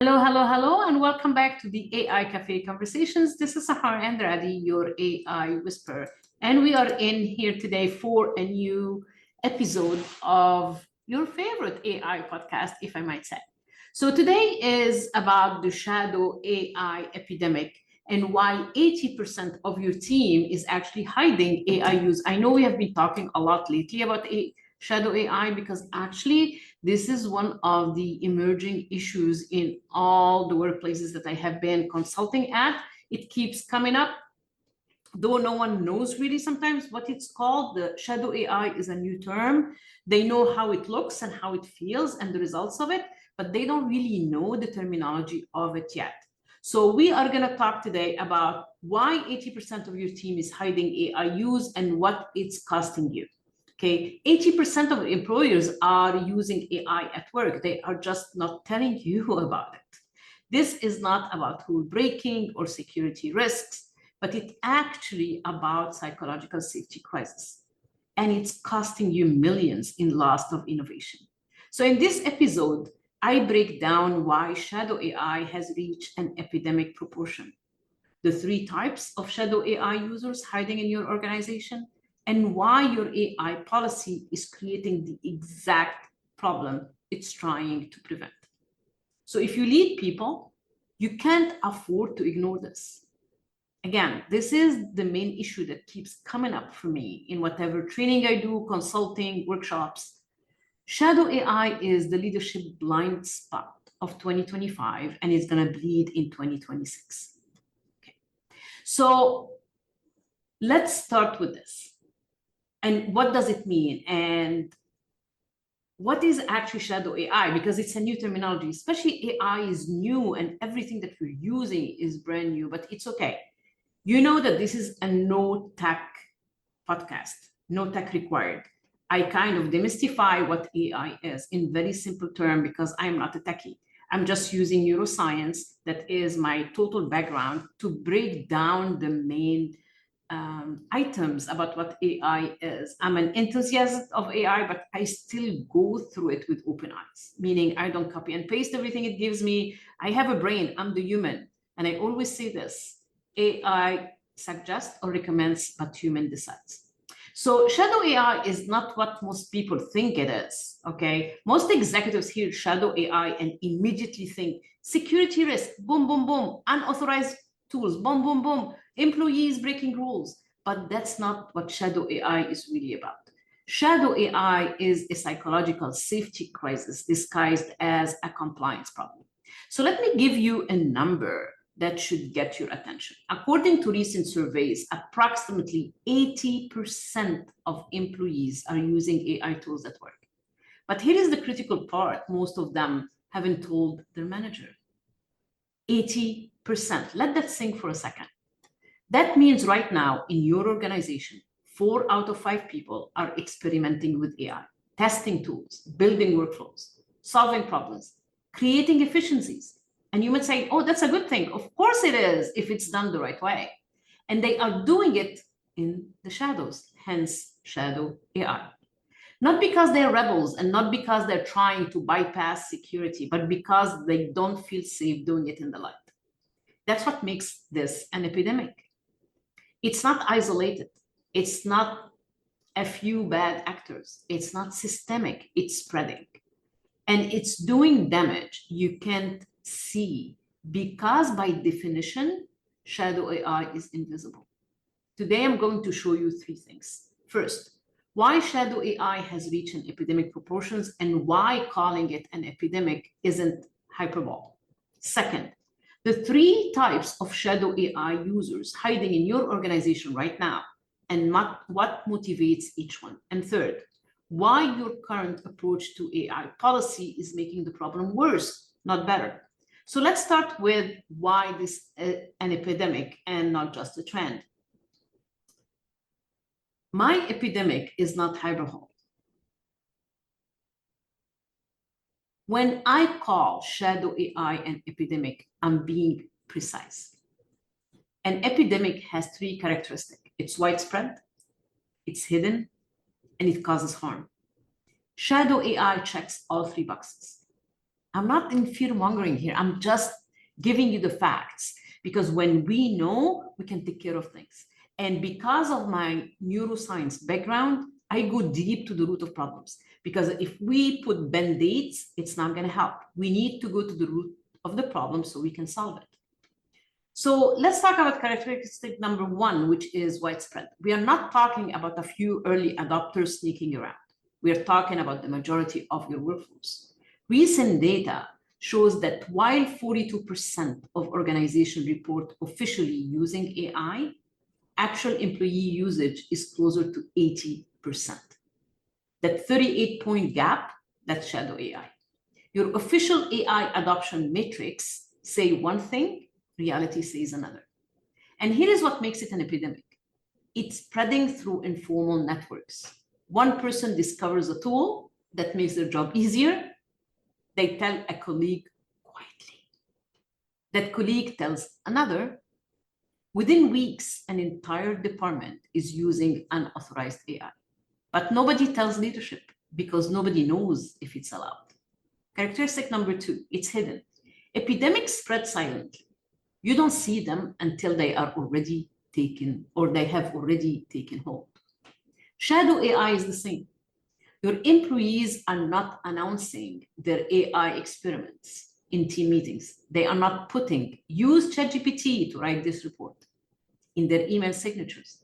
Hello, hello, hello, and welcome back to the AI Cafe Conversations. This is Sahar Andrade, your AI whisperer, and we are in here today for a new episode of your favorite AI podcast, if I might say. So today is about the shadow AI epidemic and why 80% of your team is actually hiding AI use. I know we have been talking a lot lately about shadow AI because actually this is one of the emerging issues in all the workplaces that I have been consulting at. It keeps coming up, though no one knows really sometimes what it's called. The shadow AI is a new term. They know how it looks and how it feels and the results of it, but they don't really know the terminology of it yet. So we are going to talk today about why 80% of your team is hiding AI use and what it's costing you. Okay, 80% of employers are using AI at work. They are just not telling you about it. This is not about rule breaking or security risks, but it's actually about psychological safety crisis. And it's costing you millions in loss of innovation. So in this episode, I break down why shadow AI has reached an epidemic proportion, the 3 types of shadow AI users hiding in your organization, and why your AI policy is creating the exact problem it's trying to prevent. So if you lead people, you can't afford to ignore this. Again, this is the main issue that keeps coming up for me in whatever training I do, consulting, workshops. Shadow AI is the leadership blind spot of 2025, and it's going to bleed in 2026. Okay. So let's start with this. And what does it mean? And what is actually shadow AI? Because it's a new terminology, especially AI is new and everything that we're using is brand new, but it's okay. You know that this is a no tech podcast, no tech required. I kind of demystify what AI is in very simple term because I'm not a techie. I'm just using neuroscience, that is my total background, to break down the main items about what AI is. I'm an enthusiast of AI, but I still go through it with open eyes, meaning I don't copy and paste everything it gives me. I have a brain, I'm the human. And I always say this, AI suggests or recommends, but human decides. So shadow AI is not what most people think it is, okay? Most executives hear shadow AI and immediately think security risk, boom, boom, boom, unauthorized tools, boom, boom, boom, employees breaking rules. But that's not what shadow AI is really about. Shadow AI is a psychological safety crisis disguised as a compliance problem. So let me give you a number that should get your attention. According to recent surveys, approximately 80% of employees are using AI tools at work. But here is the critical part. Most of them haven't told their manager. 80%. Let that sink for a second. That means right now in your organization, 4 out of 5 people are experimenting with AI, testing tools, building workflows, solving problems, creating efficiencies. And you might say, oh, that's a good thing. Of course it is, if it's done the right way. And they are doing it in the shadows, hence shadow AI. Not because they're rebels and not because they're trying to bypass security, but because they don't feel safe doing it in the light. That's what makes this an epidemic. It's not isolated. It's not a few bad actors. It's not systemic. It's spreading. And it's doing damage you can't see because by definition, shadow AI is invisible. Today, I'm going to show you 3 things. First, why shadow AI has reached an epidemic proportions and why calling it an epidemic isn't hyperbole. Second, the 3 types of shadow AI users hiding in your organization right now and what motivates each one. And third, why your current approach to AI policy is making the problem worse, not better. So let's start with why this is an epidemic and not just a trend. My epidemic is not hyperbole. When I call shadow AI an epidemic, I'm being precise. An epidemic has 3 characteristics. It's widespread, it's hidden, and it causes harm. Shadow AI checks all 3 boxes. I'm not in fear mongering here. I'm just giving you the facts, because when we know, we can take care of things. And because of my neuroscience background, I go deep to the root of problems. Because if we put band-aids, it's not going to help. We need to go to the root of the problem so we can solve it. So let's talk about characteristic number one, which is widespread. We are not talking about a few early adopters sneaking around. We are talking about the majority of your workforce. Recent data shows that while 42% of organizations report officially using AI, actual employee usage is closer to 80%. That 38-point gap, that's shadow AI. Your official AI adoption metrics say one thing, reality says another. And here is what makes it an epidemic. It's spreading through informal networks. One person discovers a tool that makes their job easier. They tell a colleague quietly. That colleague tells another. Within weeks, an entire department is using unauthorized AI. But nobody tells leadership because nobody knows if it's allowed. Characteristic number two, it's hidden. Epidemics spread silently. You don't see them until they are already taken, or they have already taken hold. Shadow AI is the same. Your employees are not announcing their AI experiments in team meetings. They are not putting, use ChatGPT to write this report in their email signatures.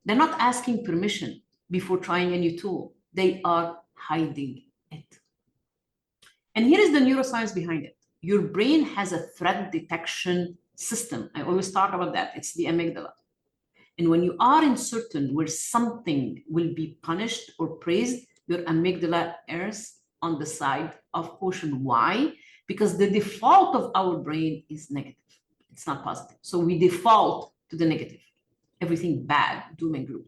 They're not asking permission before trying a new tool. They are hiding it. And here is the neuroscience behind it. Your brain has a threat detection system. I always talk about that. It's the amygdala. And when you are uncertain where something will be punished or praised, your amygdala errs on the side of caution. Why? Because the default of our brain is negative. It's not positive. So we default to the negative. Everything bad, doom and gloom.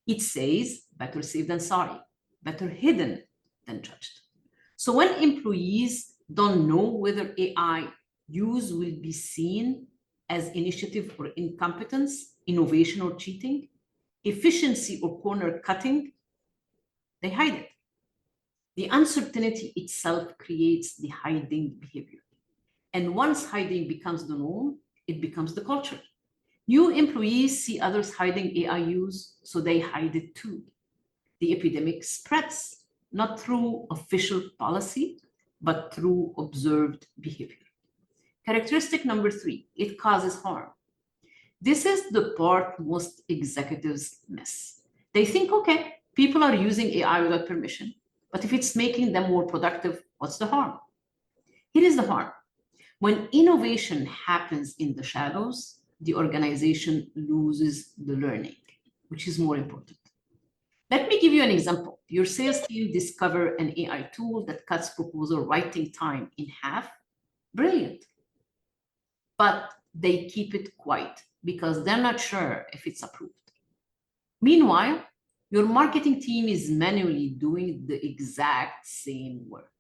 It says better safe than sorry, better hidden than judged. So when employees don't know whether AI use will be seen as initiative or incompetence, innovation or cheating, efficiency or corner cutting, they hide it. The uncertainty itself creates the hiding behavior. And once hiding becomes the norm, it becomes the culture. New employees see others hiding AI use, so they hide it too. The epidemic spreads, not through official policy, but through observed behavior. Characteristic number three, it causes harm. This is the part most executives miss. They think, okay, people are using AI without permission, but if it's making them more productive, what's the harm? Here is the harm. When innovation happens in the shadows, the organization loses the learning, which is more important. Let me give you an example. Your sales team discover an AI tool that cuts proposal writing time in half. Brilliant. But they keep it quiet because they're not sure if it's approved. Meanwhile, your marketing team is manually doing the exact same work,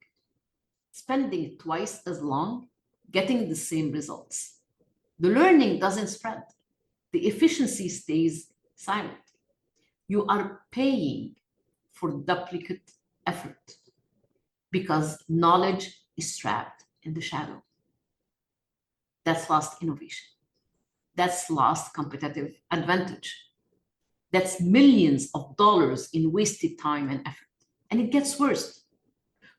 spending twice as long, getting the same results. The learning doesn't spread. The efficiency stays silent. You are paying for duplicate effort because knowledge is trapped in the shadow. That's lost innovation. That's lost competitive advantage. That's millions of dollars in wasted time and effort. And it gets worse.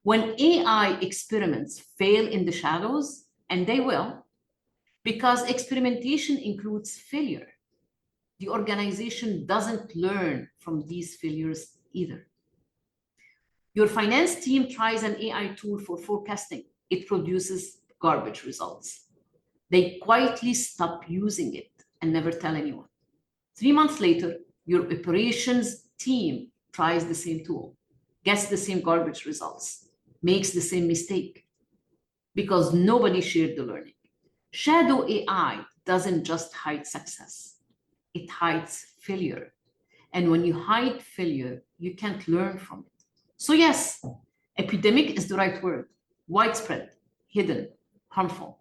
When AI experiments fail in the shadows, and they will, because experimentation includes failure, the organization doesn't learn from these failures either. Your finance team tries an AI tool for forecasting. It produces garbage results. They quietly stop using it and never tell anyone. 3 months later, your operations team tries the same tool, gets the same garbage results, makes the same mistake, because nobody shared the learning. Shadow AI doesn't just hide success, it hides failure. And when you hide failure, you can't learn from it. So yes, epidemic is the right word. Widespread, hidden, harmful.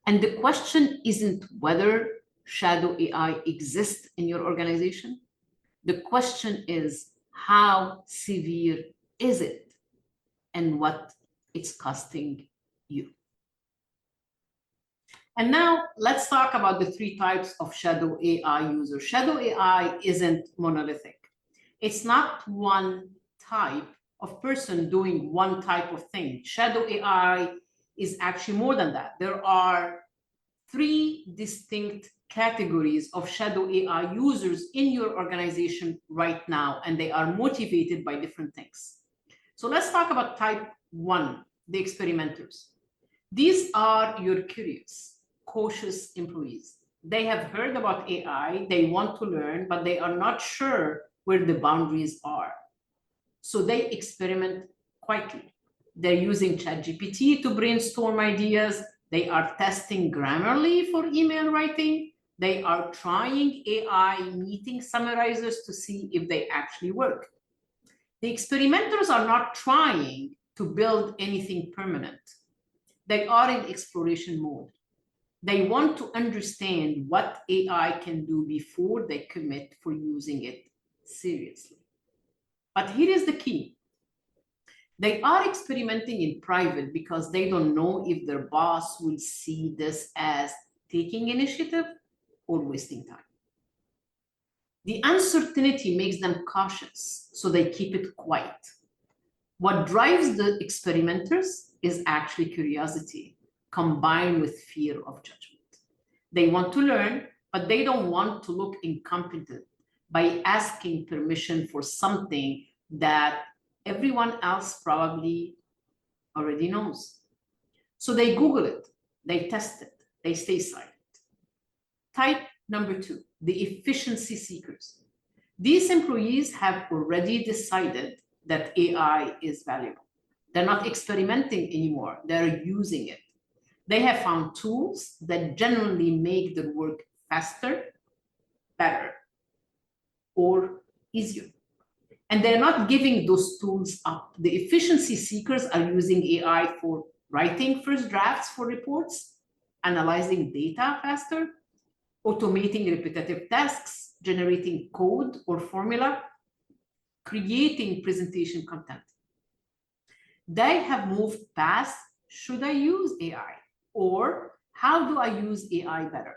And the question isn't whether shadow AI exists in your organization. The question is, how severe is it? And what it's costing you. And now let's talk about the three types of shadow AI users. Shadow AI isn't monolithic. It's not one type of person doing one type of thing. Shadow AI is actually more than that. There are three distinct categories of shadow AI users in your organization right now, and they are motivated by different things. So let's talk about type one, the experimenters. These are your curious, cautious employees. They have heard about AI, they want to learn, but they are not sure where the boundaries are. So they experiment quietly. They're using ChatGPT to brainstorm ideas. They are testing Grammarly for email writing. They are trying AI meeting summarizers to see if they actually work. The experimenters are not trying to build anything permanent. They are in exploration mode. They want to understand what AI can do before they commit for using it seriously. But here is the key. They are experimenting in private because they don't know if their boss will see this as taking initiative or wasting time. The uncertainty makes them cautious, so they keep it quiet. What drives the experimenters is actually curiosity combined with fear of judgment. They want to learn, but they don't want to look incompetent by asking permission for something that everyone else probably already knows. So they Google it, they test it, they stay silent. Type number two, the efficiency seekers. These employees have already decided that AI is valuable. They're not experimenting anymore, they're using it. They have found tools that generally make their work faster, better, or easier. And they're not giving those tools up. The efficiency seekers are using AI for writing first drafts for reports, analyzing data faster, automating repetitive tasks, generating code or formula, creating presentation content. They have moved past, should I use AI? Or how do I use AI better?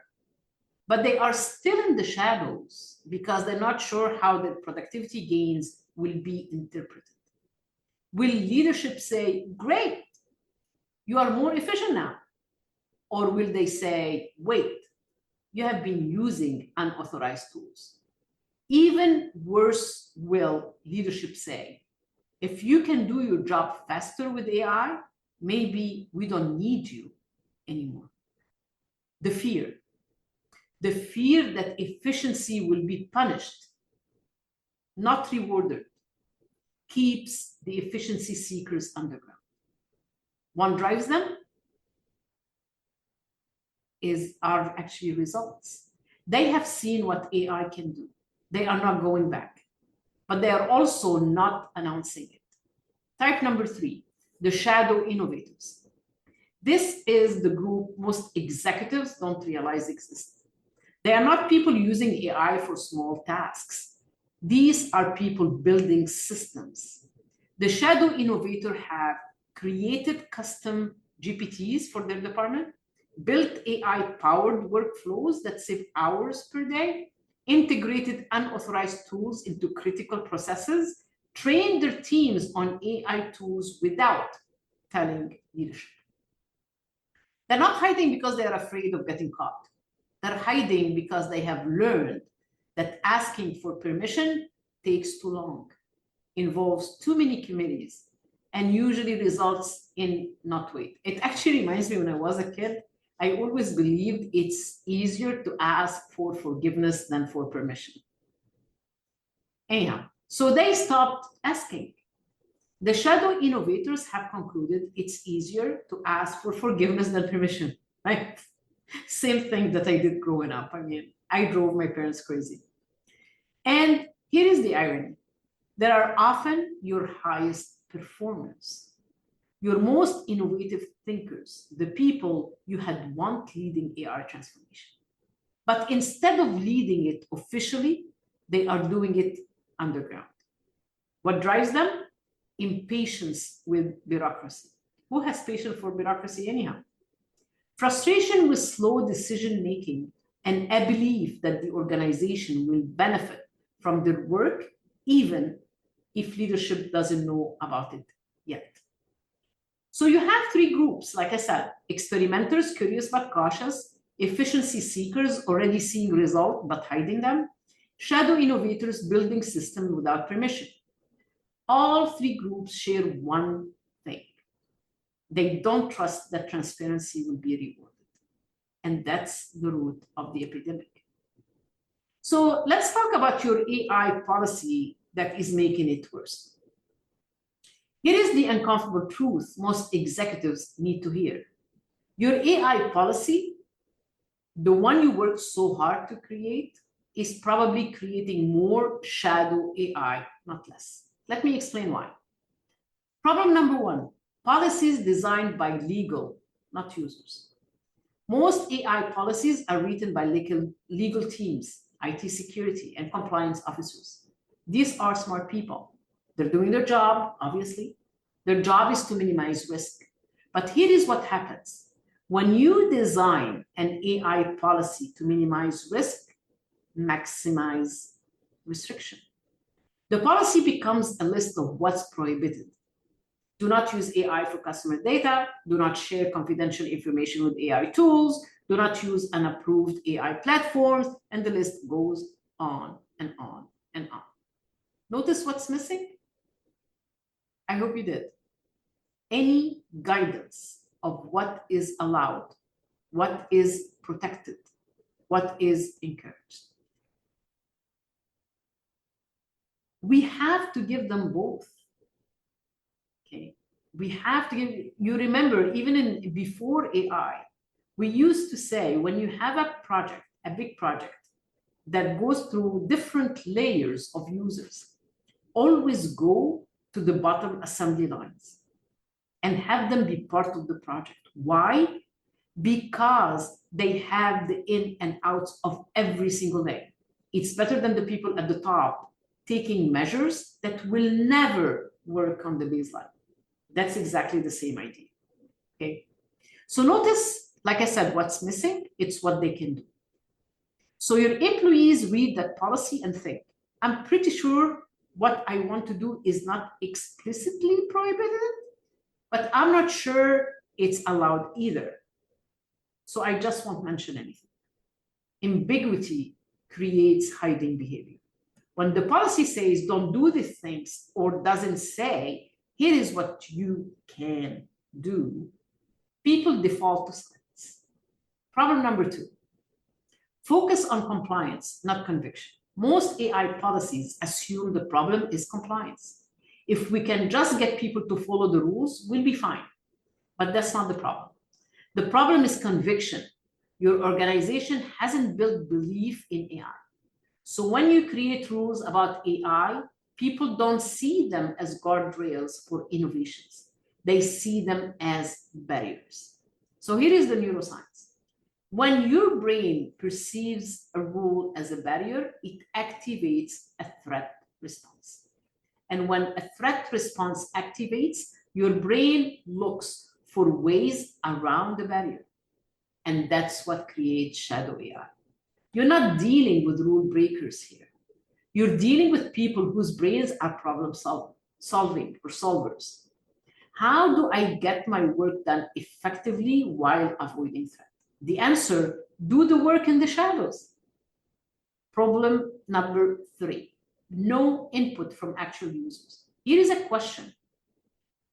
But they are still in the shadows because they're not sure how their productivity gains will be interpreted. Will leadership say, great, you are more efficient now? Or will they say, wait, you have been using unauthorized tools? Even worse will leadership say, if you can do your job faster with AI, maybe we don't need you anymore. The fear that efficiency will be punished, not rewarded, keeps the efficiency seekers underground. What drives them are actually results. They have seen what AI can do. They are not going back, but they are also not announcing it. Type number three, the shadow innovators. This is the group most executives don't realize exists. They are not people using AI for small tasks. These are people building systems. The shadow innovator have created custom GPTs for their department, built AI-powered workflows that save hours per day, integrated unauthorized tools into critical processes, trained their teams on AI tools without telling leadership. They're not hiding because they are afraid of getting caught. They're hiding because they have learned that asking for permission takes too long, involves too many committees, and usually results in not wait. It actually reminds me when I was a kid, I always believed it's easier to ask for forgiveness than for permission. Anyhow, so they stopped asking. The shadow innovators have concluded it's easier to ask for forgiveness than permission, right? Same thing that I did growing up. I mean, I drove my parents crazy. And here is the irony. They are often your highest performers, your most innovative thinkers, the people you had want leading AI transformation. But instead of leading it officially, they are doing it underground. What drives them? Impatience with bureaucracy. Who has patience for bureaucracy anyhow? Frustration with slow decision-making and a belief that the organization will benefit from their work, even if leadership doesn't know about it yet. So you have three groups, like I said: experimenters, curious but cautious; efficiency seekers, already seeing results but hiding them; shadow innovators, building systems without permission. All three groups share one thing: they don't trust that transparency will be rewarded. And that's the root of the epidemic. So let's talk about your AI policy that is making it worse. Here is the uncomfortable truth most executives need to hear. Your AI policy, the one you worked so hard to create, is probably creating more shadow AI, not less. Let me explain why. Problem number one: policies designed by legal, not users. Most AI policies are written by legal teams, IT security, and compliance officers. These are smart people. They're doing their job, obviously. Their job is to minimize risk. But here is what happens. When you design an AI policy to minimize risk, maximize restriction, the policy becomes a list of what's prohibited. Do not use AI for customer data. Do not share confidential information with AI tools. Do not use unapproved AI platforms. And the list goes on and on and on. Notice what's missing? I hope you did. Any guidance of what is allowed, what is protected, what is encouraged. We have to give them both. Okay. We have to give, you remember, even before AI, we used to say, when you have a project, a big project that goes through different layers of users, always go to the bottom assembly lines and have them be part of the project. Why? Because they have the in and outs of every single day. It's better than the people at the top taking measures that will never work on the baseline. That's exactly the same idea, okay? So notice, like I said, what's missing, it's what they can do. So your employees read that policy and think, I'm pretty sure what I want to do is not explicitly prohibited, but I'm not sure it's allowed either. So I just won't mention anything. Ambiguity creates hiding behavior. When the policy says don't do these things, or doesn't say, here is what you can do, people default to silence. Problem number two: focus on compliance, not conviction. Most AI policies assume the problem is compliance. If we can just get people to follow the rules, we'll be fine. But that's not the problem. The problem is conviction. Your organization hasn't built belief in AI. So when you create rules about AI, people don't see them as guardrails for innovations. They see them as barriers. So here is the neuroscience. When your brain perceives a rule as a barrier, it activates a threat response. And when a threat response activates, your brain looks for ways around the barrier. And that's what creates shadow AI. You're not dealing with rule breakers here. You're dealing with people whose brains are problem solving or solvers. How do I get my work done effectively while avoiding threat? The answer: do the work in the shadows. Problem number three: no input from actual users. Here is a question.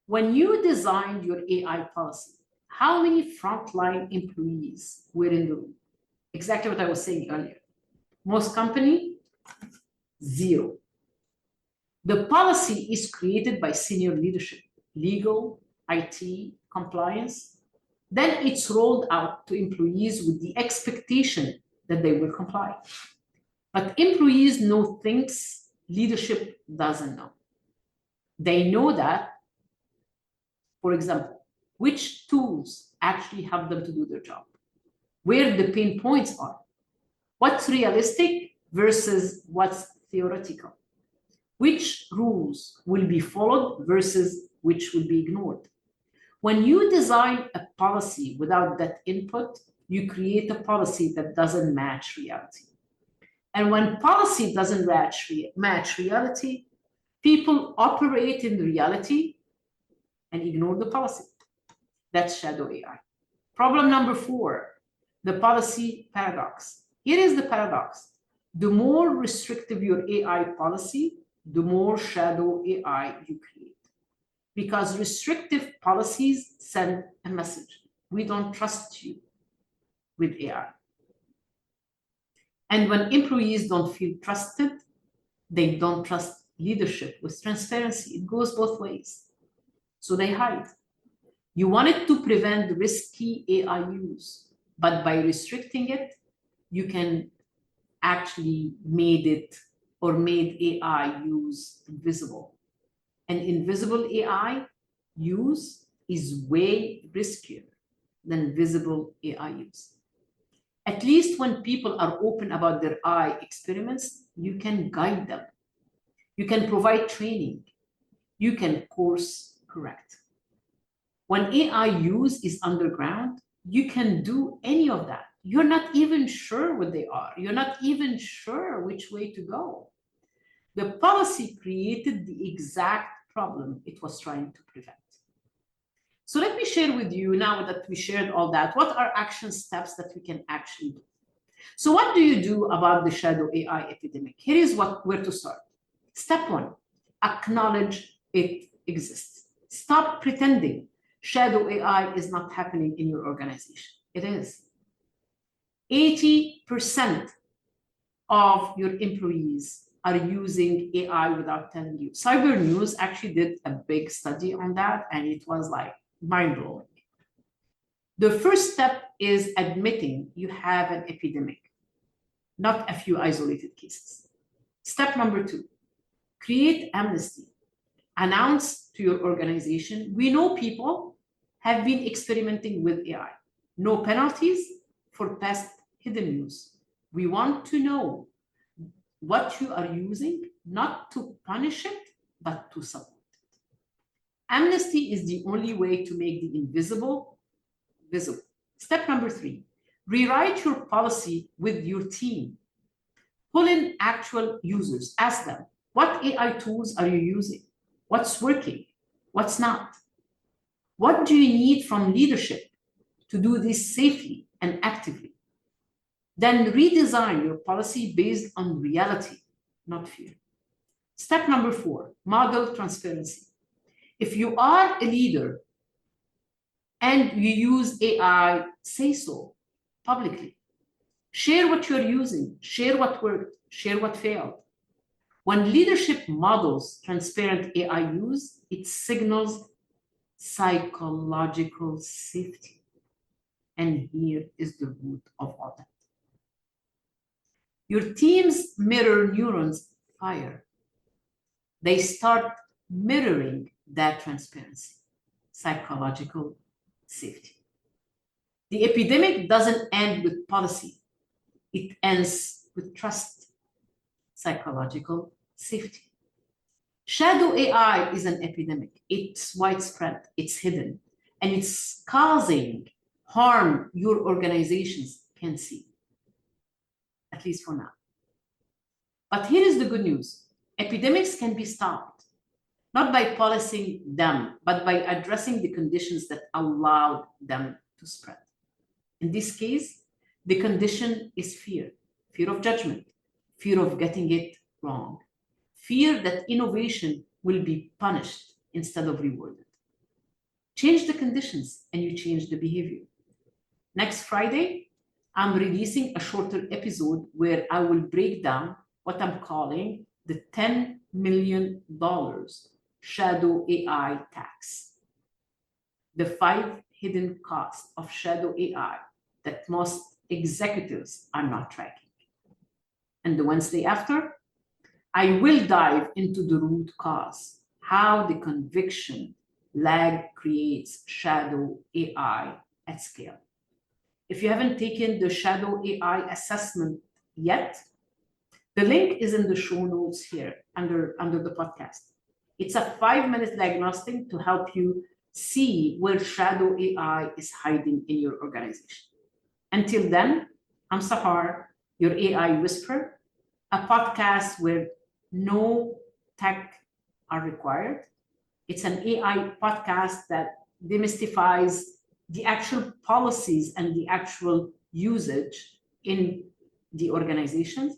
When you designed your AI policy, how many frontline employees were in the room? Exactly what I was saying earlier. Most companies, zero. The policy is created by senior leadership, legal, IT, compliance. Then it's rolled out to employees with the expectation that they will comply. But employees know things leadership doesn't know. They know that, for example, which tools actually help them to do their job, where the pain points are, what's realistic versus what's theoretical, which rules will be followed versus which will be ignored, When you design a policy without that input, you create a policy that doesn't match reality. And when policy doesn't match reality, people operate in reality and ignore the policy. That's shadow AI. Problem number 4, the policy paradox. Here is the paradox. The more restrictive your AI policy, the more shadow AI you create. Because restrictive policies send a message. We don't trust you with AI. And when employees don't feel trusted, they don't trust leadership with transparency. It goes both ways. So they hide. You wanted to prevent risky AI use, but by restricting it, you can actually made AI use invisible. And invisible AI use is way riskier than visible AI use. At least when people are open about their AI experiments, you can guide them. You can provide training. You can course correct. When AI use is underground, you can do any of that. You're not even sure what they are. You're not even sure which way to go. The policy created the exact problem it was trying to prevent. So let me share with you, now that we shared all that, what are action steps that we can actually do? So what do you do about the shadow AI epidemic? Here is where to start. Step 1, acknowledge it exists. Stop pretending shadow AI is not happening in your organization. It is. 80% of your employees are using AI without telling you. Cyber News actually did a big study on that, and it was like mind-blowing. The first step is admitting you have an epidemic, not a few isolated cases. Step number 2, create amnesty. Announce to your organization, we know people have been experimenting with AI. No penalties for past hidden use. We want to know what you are using, not to punish it, but to support it. Amnesty is the only way to make the invisible visible. Step number 3, rewrite your policy with your team. Pull in actual users. Ask them, what AI tools are you using? What's working? What's not? What do you need from leadership to do this safely and actively? Then redesign your policy based on reality, not fear. Step number 4, model transparency. If you are a leader and you use AI, say so publicly. Share what you're using, share what worked, share what failed. When leadership models transparent AI use, it signals psychological safety. And here is the root of all that. Your team's mirror neurons fire. They start mirroring that transparency, psychological safety. The epidemic doesn't end with policy. It ends with trust, psychological safety. Shadow AI is an epidemic. It's widespread, it's hidden, and it's causing harm your organizations can see, at least for now. But here is the good news. Epidemics can be stopped, not by policing them, but by addressing the conditions that allowed them to spread. In this case, the condition is fear, fear of judgment, fear of getting it wrong, fear that innovation will be punished instead of rewarded. Change the conditions and you change the behavior. Next Friday, I'm releasing a shorter episode where I will break down what I'm calling the $10 million shadow AI tax. The 5 hidden costs of shadow AI that most executives are not tracking. And the Wednesday after, I will dive into the root cause, how the conviction lag creates shadow AI at scale. If you haven't taken the shadow AI assessment yet, the link is in the show notes here under the podcast. It's a 5-minute diagnostic to help you see where shadow AI is hiding in your organization. Until then, I'm Sahar, your AI whisperer, a podcast where no tech are required. It's an AI podcast that demystifies the actual policies and the actual usage in the organizations.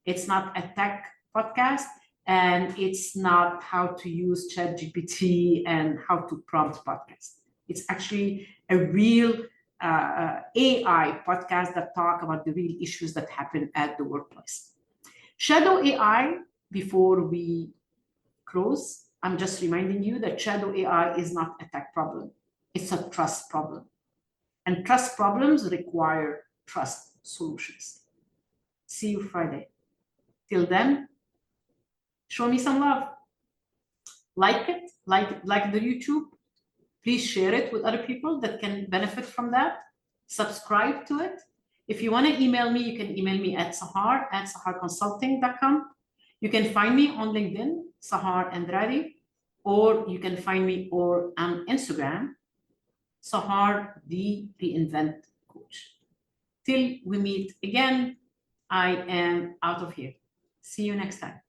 It's not a tech podcast, and it's not how to use ChatGPT and how to prompt podcasts. It's actually a real AI podcast that talk about the real issues that happen at the workplace. Shadow AI, before we close, I'm just reminding you that shadow AI is not a tech problem. It's a trust problem. And trust problems require trust solutions. See you Friday. Till then, show me some love. Like it, like the YouTube. Please share it with other people that can benefit from that. Subscribe to it. If you want to email me, you can email me at saharconsulting.com. You can find me on LinkedIn, Sahar Andrade, or you can find me on Instagram, Sahar the Reinvent Coach. Till we meet again, I am out of here. See you next time.